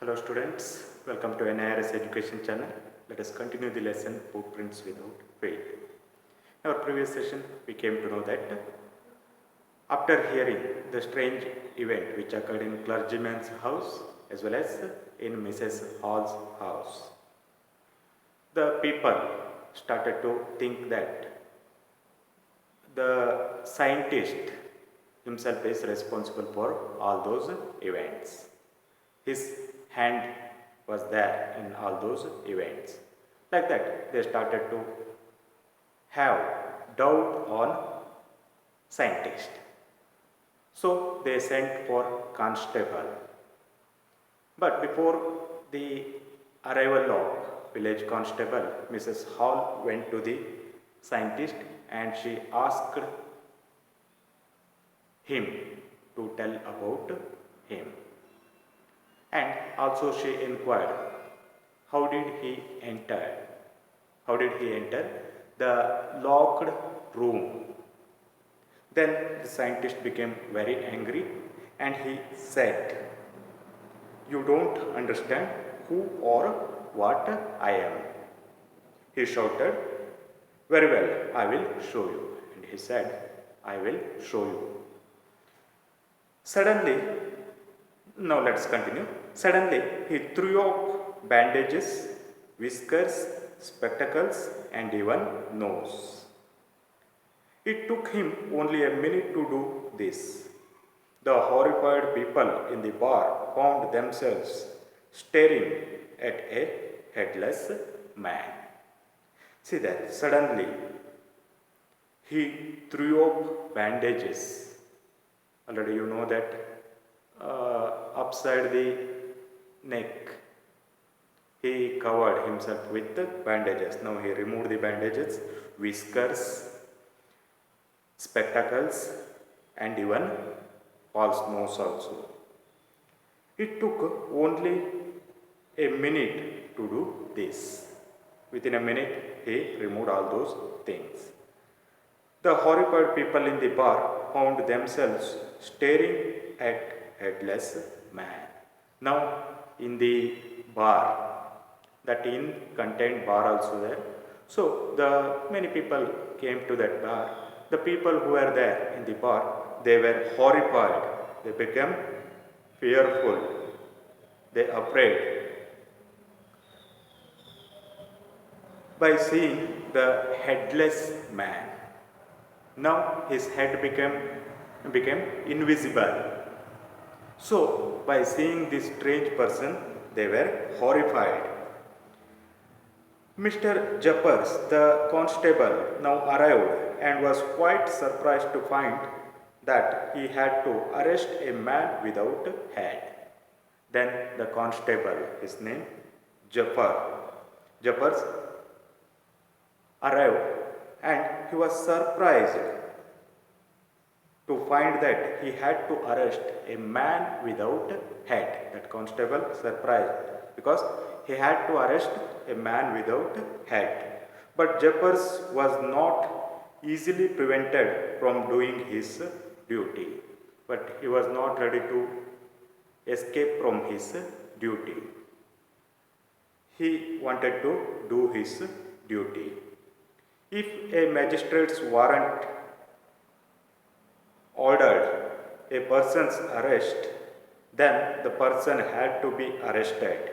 Hello students, welcome to NIRS Education channel. Let us continue the lesson Footprints Without Faith. In our previous session, we came to know that after hearing the strange event which occurred in clergyman's house as well as in Mrs. Hall's house, the people started to think that the scientist himself is responsible for all those events. His hand was there in all those events. Like that, they started to have doubt on scientist. So they sent for constable. But before the arrival of village constable, Mrs. Hall went to the scientist and she asked him to tell about him. And also she inquired, how did he enter? How did he enter the locked room? Then the scientist became very angry and he said, you don't understand who or what I am. He shouted, very well, I will show you. And he said, I will show you. Suddenly, now let's continue. Suddenly, he threw off bandages, whiskers, spectacles, and even nose. It took him only a minute to do this. The horrified people in the bar found themselves staring at a headless man. See that, suddenly, he threw off bandages. Already you know that upside the neck he covered himself with the bandages. Now he removed the bandages, whiskers, spectacles, and even false nose also. It took only a minute to do this. Within a minute he removed all those things. The horrified people in the bar found themselves staring at headless man. Now in the bar, that inn contained bar also there. So the many people came to that bar. The people who were there in the bar, they were horrified. They became fearful. They afraid by seeing the headless man. Now his head became invisible. So by seeing this strange person, they were horrified. Mr. Jappers, the constable, now arrived and was quite surprised to find that he had to arrest a man without head. Then the constable, his name Jappers, arrived and he was surprised to find that he had to arrest a man without head. That constable surprised because he had to arrest a man without head. But Jappers was not easily prevented from doing his duty. But he was not ready to escape from his duty. He wanted to do his duty. If a magistrate's warrant ordered a person's arrest, then the person had to be arrested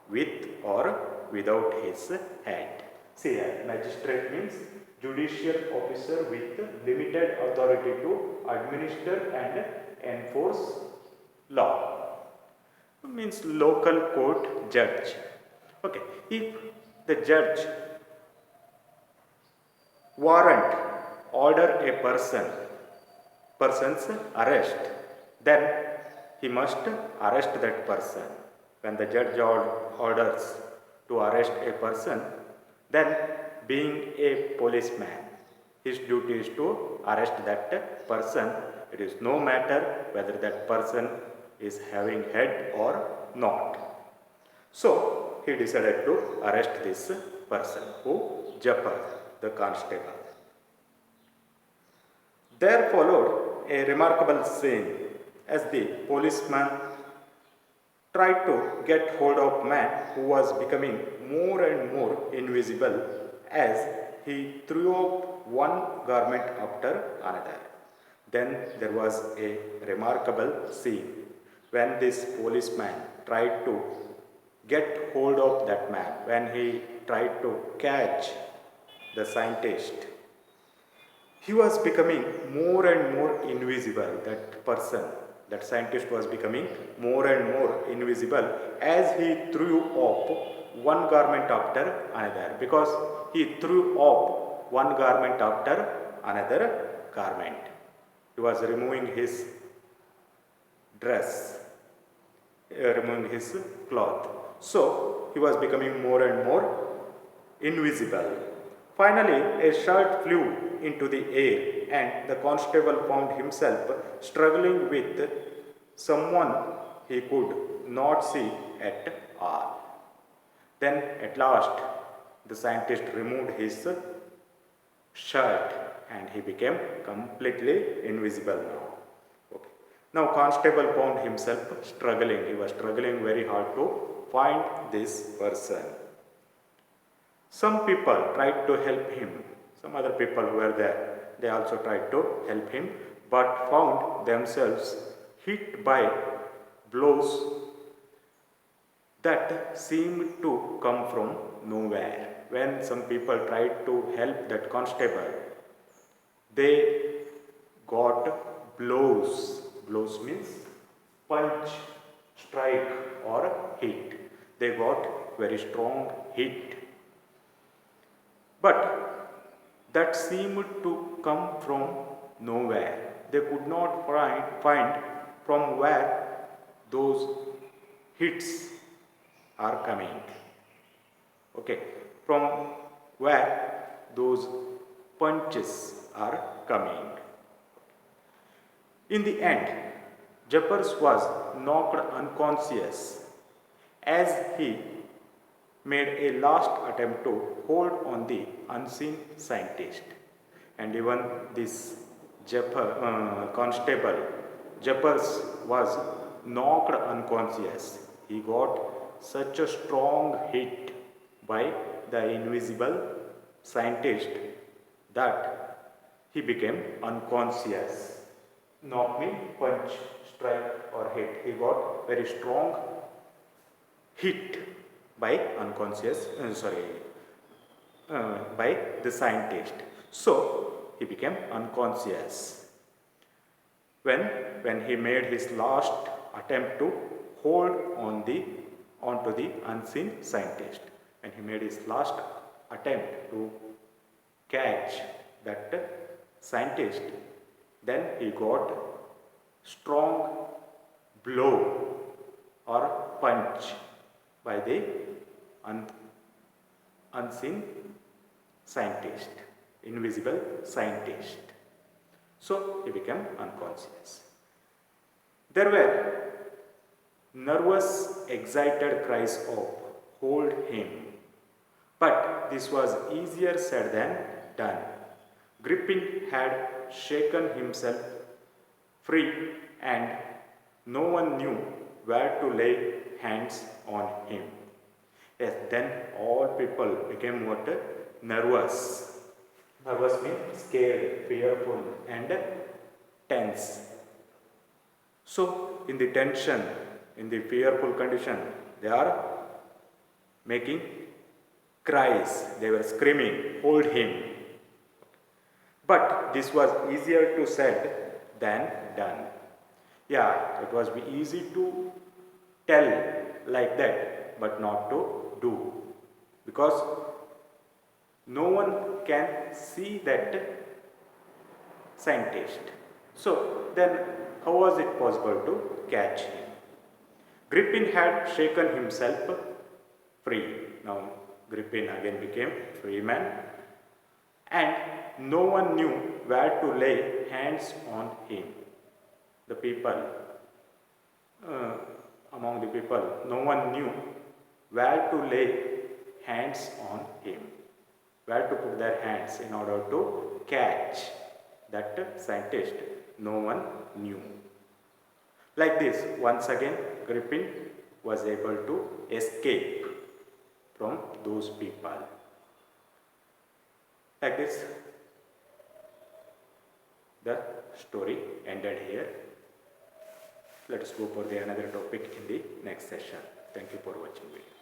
with or without his head. See here, magistrate means judicial officer with limited authority to administer and enforce law. It means local court judge. Okay, if the judge warrant order a person's arrest, then he must arrest that person. When the judge orders to arrest a person, then being a policeman, his duty is to arrest that person. It is no matter whether that person is having head or not. So he decided to arrest this person, Japar, the constable. There followed a remarkable scene as the policeman tried to get hold of man who was becoming more and more invisible as he threw up one garment after another. Then there was a remarkable scene when this policeman tried to get hold of that man, when he tried to catch the scientist. He was becoming more and more invisible, that person, that scientist was becoming more and more invisible as he threw up one garment after another, because he threw up one garment after another garment. He was removing his dress, removing his cloth. So he was becoming more and more invisible. Finally, a shirt flew into the air, and the constable found himself struggling with someone he could not see at all. Then, at last, the scientist removed his shirt and he became completely invisible now. Okay. Now, constable found himself struggling. He was struggling very hard to find this person. Some people tried to help him. Some other people who were there, they also tried to help him, but found themselves hit by blows that seemed to come from nowhere. When some people tried to help that constable, they got blows. Blows means punch, strike, or hit. They got very strong hit. But that seemed to come from nowhere. They could not find from where those hits are coming. Okay, from where those punches are coming. In the end, Jappers was knocked unconscious as he made a last attempt to hold on the unseen scientist. And even this constable, Jappers, was knocked unconscious. He got such a strong hit by the invisible scientist that he became unconscious. Knock means punch, strike, or hit. He got very strong hit by by the scientist. So he became unconscious. When he made his last attempt to hold onto the unseen scientist, and he made his last attempt to catch that scientist, then he got strong blow or punch by the unseen scientist, invisible scientist. So he became unconscious. There were nervous, excited cries of "Hold him!" But this was easier said than done. Grippin had shaken himself free, and no one knew where to lay hands on him. Yes, then all people became what? Nervous. Nervous means scared, fearful, and tense. So, in the tension, in the fearful condition, they are making cries. They were screaming, "Hold him!" But this was easier to said than done. Yeah, it was easy to tell like that, but not to do, because no one can see that scientist. So then how was it possible to catch him? Grippin had shaken himself free. Now Grippin again became free man, and no one knew where to lay hands on him. The people, among the people, no one knew where to lay hands on him, where to put their hands in order to catch that scientist. No one knew. Like this, once again, Grippin was able to escape from those people. Like this, the story ended here. Let us go for the another topic in the next session. Thank you for watching video.